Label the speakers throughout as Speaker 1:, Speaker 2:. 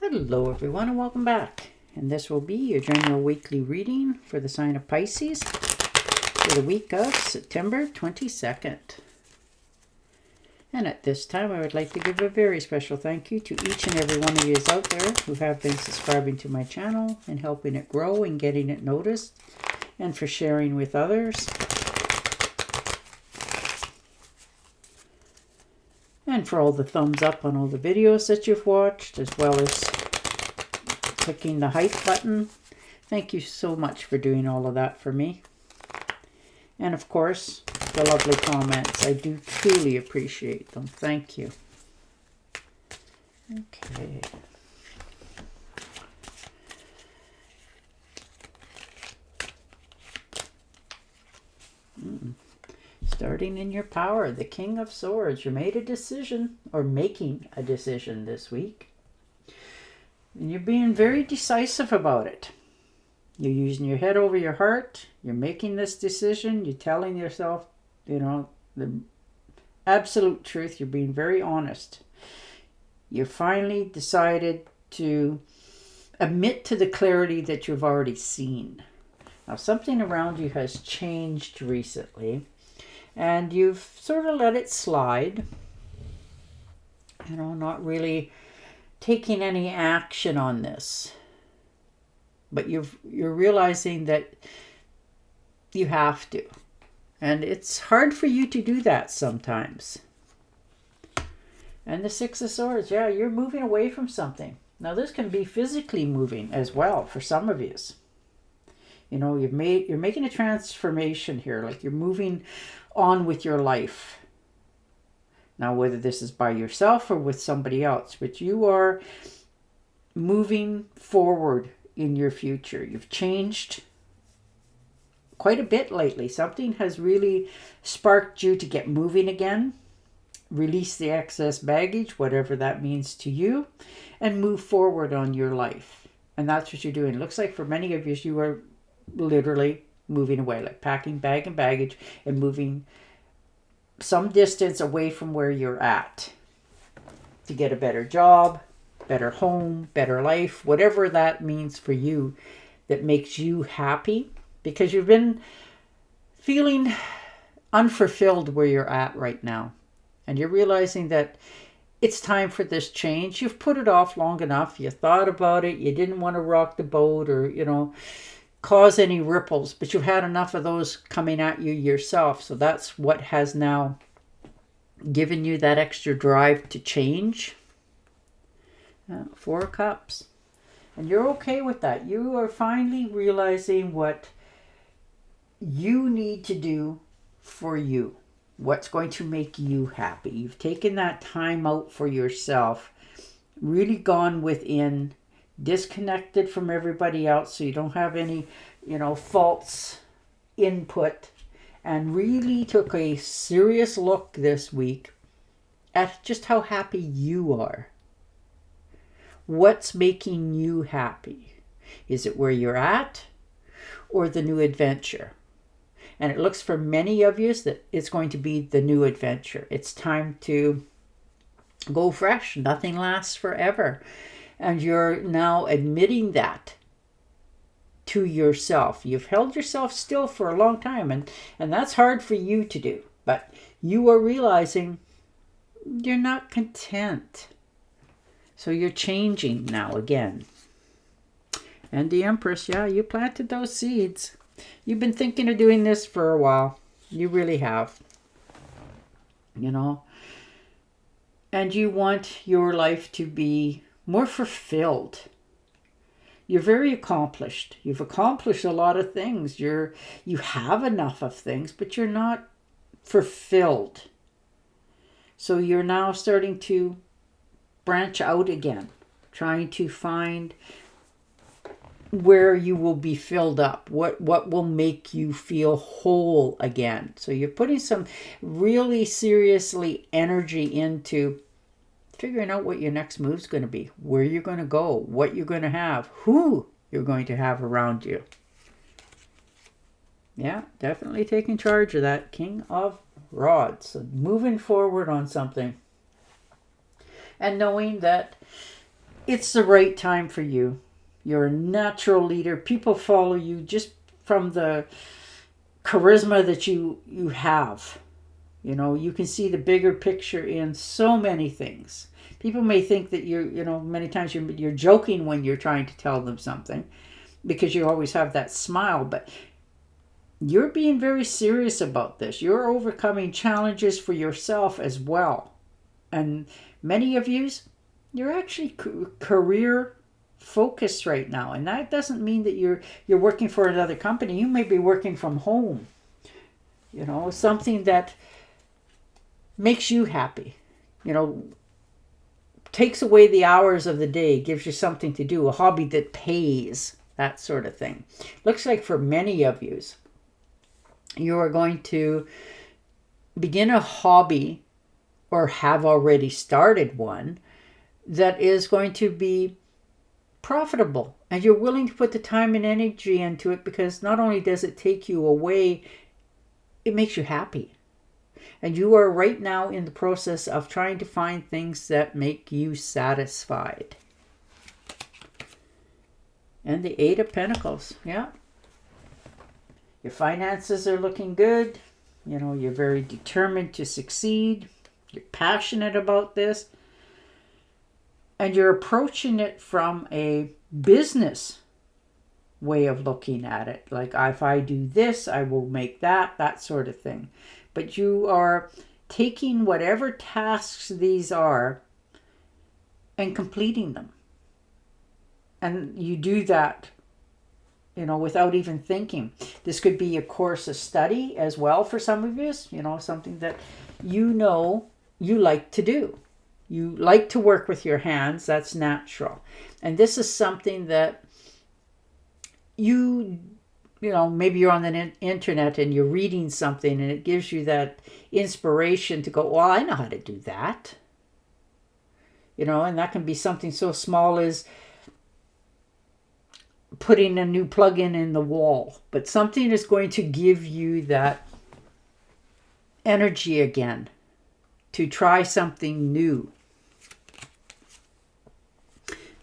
Speaker 1: Hello everyone and welcome back. And this will be your general weekly reading for the sign of Pisces for the week of September 22nd. And at this time I would like to give a very special thank you to each and every one of you out there who have been subscribing to my channel and helping it grow and getting it noticed, and for sharing with others. And for all the thumbs up on all the videos that you've watched, as well as clicking the hype button. Thank you so much for doing all of that for me. And of course, the lovely comments. I do truly appreciate them. Thank you. Okay. Starting in your power, the King of Swords. You made a decision, or making a decision this week. And you're being very decisive about it. You're using your head over your heart. You're making this decision. You're telling yourself, you know, the absolute truth. You're being very honest. You finally decided to admit to the clarity that you've already seen. Now, something around you has changed recently. And you've sort of let it slide, you know, not really taking any action on this. But you're realizing that you have to. And it's hard for you to do that sometimes. And the Six of Swords, yeah, you're moving away from something. Now this can be physically moving as well for some of you. You know, you're making a transformation here, like you're moving on with your life. Now, whether this is by yourself or with somebody else, but you are moving forward in your future. You've changed quite a bit lately. Something has really sparked you to get moving again, release the excess baggage, whatever that means to you, and move forward on your life. And that's what you're doing. It looks like for many of you are literally moving away, like packing bag and baggage and moving some distance away from where you're at to get a better job, better home, better life, whatever that means for you that makes you happy, because you've been feeling unfulfilled where you're at right now. And you're realizing that it's time for this change. You've put it off long enough. You thought about it. You didn't want to rock the boat or, you know, cause any ripples, but you've had enough of those coming at you yourself. So that's what has now given you that extra drive to change. Four of Cups. And you're okay with that. You are finally realizing what you need to do for you. What's going to make you happy. You've taken that time out for yourself, really gone within, disconnected from everybody else so you don't have any, you know, false input, and really took a serious look this week at just how happy you are. What's making you happy? Is it where you're at or the new adventure? And it looks for many of you that it's going to be the new adventure. It's time to go fresh. Nothing lasts forever. And you're now admitting that to yourself. You've held yourself still for a long time, and that's hard for you to do. But you are realizing you're not content. So you're changing now again. And the Empress, yeah, you planted those seeds. You've been thinking of doing this for a while. You really have. You know. And you want your life to be more fulfilled. You're very accomplished. You've accomplished a lot of things. You have enough of things, but you're not fulfilled. So you're now starting to branch out again, trying to find where you will be filled up, what will make you feel whole again. So you're putting some really seriously energy into figuring out what your next move's going to be, where you're going to go, what you're going to have, who you're going to have around you. Yeah, definitely taking charge of that King of Rods. So moving forward on something. And knowing that it's the right time for you. You're a natural leader. People follow you just from the charisma that you have. You know, you can see the bigger picture in so many things. People may think that many times you're joking when you're trying to tell them something because you always have that smile, but you're being very serious about this. You're overcoming challenges for yourself as well. And many of you're actually career focused right now. And that doesn't mean that you're working for another company. You may be working from home. You know, something that makes you happy. You know, takes away the hours of the day, gives you something to do, a hobby that pays, that sort of thing. Looks like for many of you are going to begin a hobby or have already started one that is going to be profitable, and you're willing to put the time and energy into it because not only does it take you away, it makes you happy. And you are right now in the process of trying to find things that make you satisfied. And the Eight of Pentacles, yeah. Your finances are looking good. You know, you're very determined to succeed. You're passionate about this. And you're approaching it from a business way of looking at it. Like, if I do this, I will make that sort of thing. But you are taking whatever tasks these are and completing them. And you do that, you know, without even thinking. This could be a course of study as well for some of you, you know, something that you like to do. You like to work with your hands, that's natural. And this is something that you know, maybe you're on the internet and you're reading something and it gives you that inspiration to go, well, I know how to do that. You know, and that can be something so small as putting a new plug-in in the wall. But something is going to give you that energy again to try something new.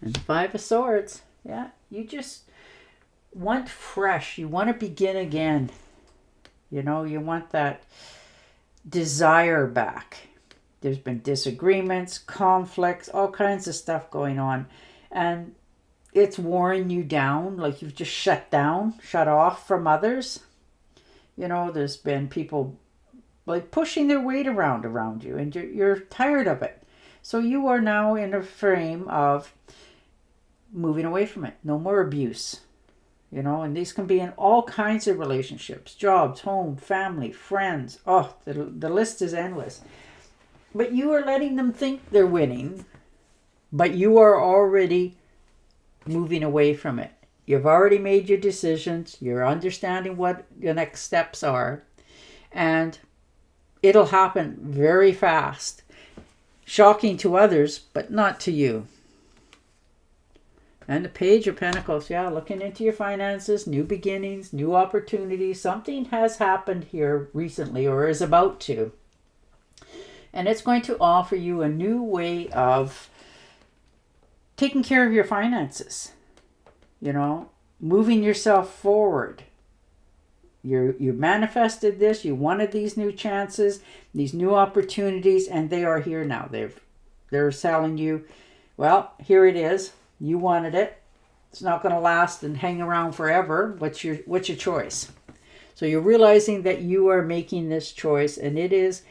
Speaker 1: And the Five of Swords, yeah, you just want fresh. You want to begin again. You know, you want that desire back. There's been disagreements, conflicts, all kinds of stuff going on. And it's worn you down, like you've just shut off from others. You know, there's been people like pushing their weight around you, and you're tired of it. So you are now in a frame of moving away from it. No more abuse. You know, and these can be in all kinds of relationships, jobs, home, family, friends. Oh, the list is endless. But you are letting them think they're winning, but you are already moving away from it. You've already made your decisions. You're understanding what the next steps are. And it'll happen very fast. Shocking to others, but not to you. And the Page of Pentacles, yeah, looking into your finances, new beginnings, new opportunities. Something has happened here recently or is about to. And it's going to offer you a new way of taking care of your finances. You know, moving yourself forward. You manifested this. You wanted these new chances, these new opportunities, and they are here now. They're telling you, well, here it is. You wanted it. It's not going to last and hang around forever. What's your choice? So you're realizing that you are making this choice, and it is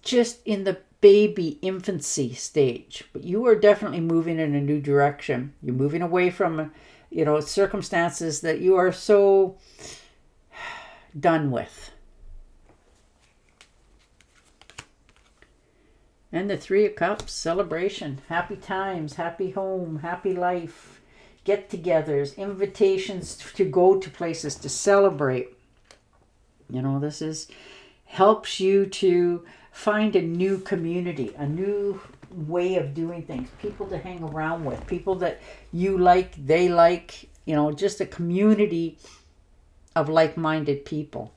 Speaker 1: just in the baby infancy stage. But you are definitely moving in a new direction. You're moving away from, you know, circumstances that you are so done with. And the Three of Cups, celebration, happy times, happy home, happy life, get-togethers, invitations to go to places to celebrate. You know, this helps you to find a new community, a new way of doing things, people to hang around with, people that you like, they like, you know, just a community of like-minded people.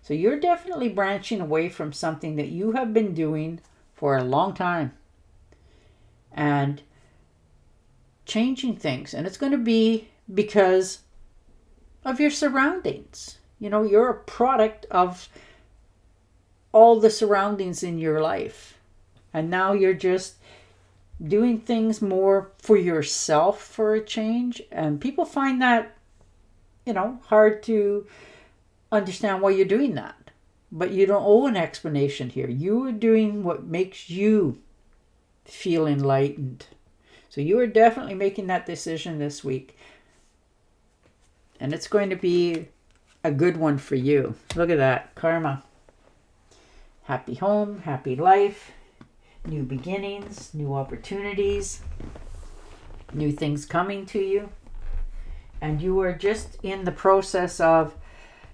Speaker 1: So you're definitely branching away from something that you have been doing for a long time. And changing things. And it's going to be because of your surroundings. You know, you're a product of all the surroundings in your life. And now you're just doing things more for yourself for a change. And people find that, you know, hard to understand why you're doing that. But you don't owe an explanation here. You are doing what makes you feel enlightened. So you are definitely making that decision this week. And it's going to be a good one for you. Look at that. Karma. Happy home, happy life, new beginnings, new opportunities, new things coming to you. And you are just in the process of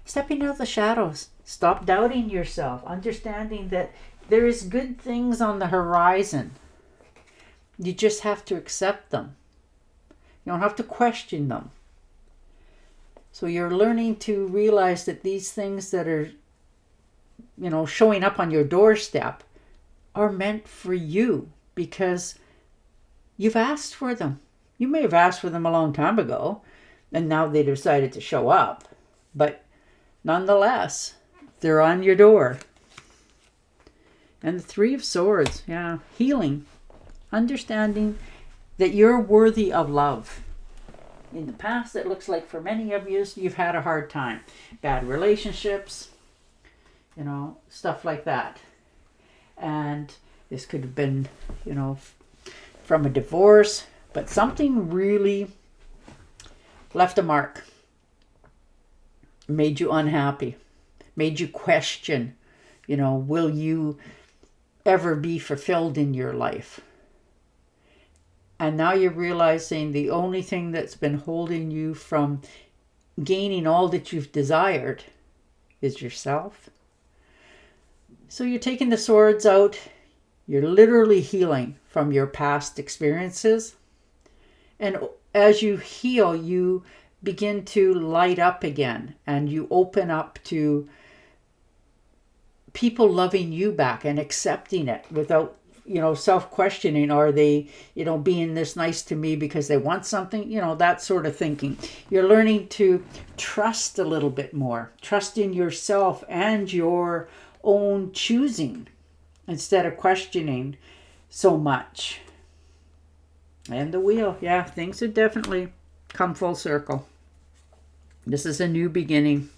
Speaker 1: stepping out of the shadows. Stop doubting yourself, understanding that there is good things on the horizon. You just have to accept them. You don't have to question them. So you're learning to realize that these things that are, you know, showing up on your doorstep are meant for you because you've asked for them. You may have asked for them a long time ago, and now they decided to show up. But nonetheless, they're on your door. And the Three of Swords, yeah, healing. Understanding that you're worthy of love. In the past, it looks like for many of you, you've had a hard time. Bad relationships, you know, stuff like that. And this could have been, you know, from a divorce, but something really left a mark. Made you unhappy. Made you question, you know, will you ever be fulfilled in your life? And now you're realizing the only thing that's been holding you from gaining all that you've desired is yourself. So you're taking the swords out. You're literally healing from your past experiences. And as you heal, you begin to light up again. And you open up to people loving you back and accepting it without, you know, self-questioning. Are they, you know, being this nice to me because they want something? You know, that sort of thinking. You're learning to trust a little bit more. Trust in yourself and your own choosing instead of questioning so much. And the Wheel. Yeah, things have definitely come full circle. This is a new beginning.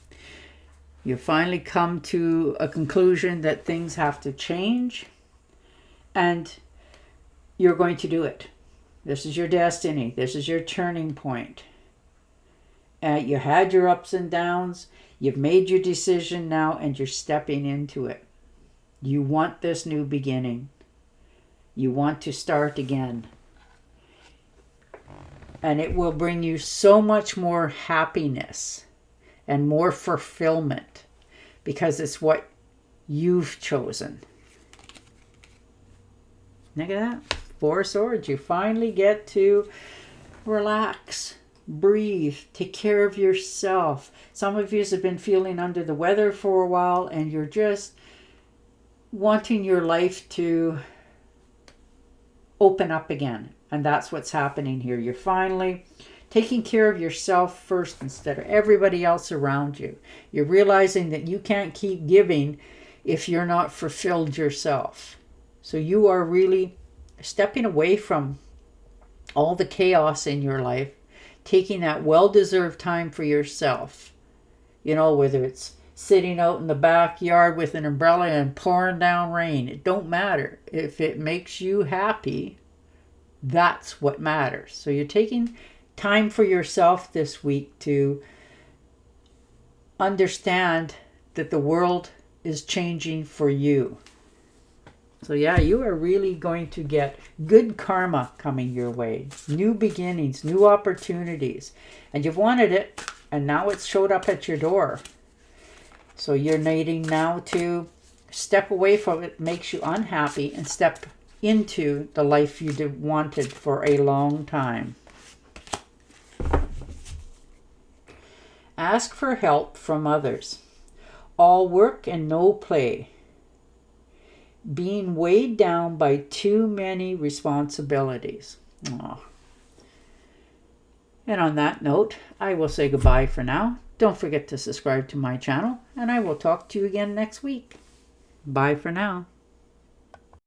Speaker 1: You finally come to a conclusion that things have to change. And you're going to do it. This is your destiny. This is your turning point. You had your ups and downs. You've made your decision now and you're stepping into it. You want this new beginning. You want to start again. And it will bring you so much more happiness and more fulfillment because it's what you've chosen. Look at that. Four of Swords. You finally get to relax, breathe, take care of yourself. Some of you have been feeling under the weather for a while and you're just wanting your life to open up again. And that's what's happening here. You're finally taking care of yourself first instead of everybody else around you. You're realizing that you can't keep giving if you're not fulfilled yourself. So you are really stepping away from all the chaos in your life, taking that well-deserved time for yourself. You know, whether it's sitting out in the backyard with an umbrella and pouring down rain, it don't matter. If it makes you happy, that's what matters. So you're taking time for yourself this week to understand that the world is changing for you. So yeah, you are really going to get good karma coming your way. New beginnings, new opportunities. And you've wanted it, and now it's showed up at your door. So you're needing now to step away from it makes you unhappy and step into the life you wanted for a long time. Ask for help from others. All work and no play. Being weighed down by too many responsibilities. Oh. And on that note, I will say goodbye for now. Don't forget to subscribe to my channel, and I will talk to you again next week. Bye for now.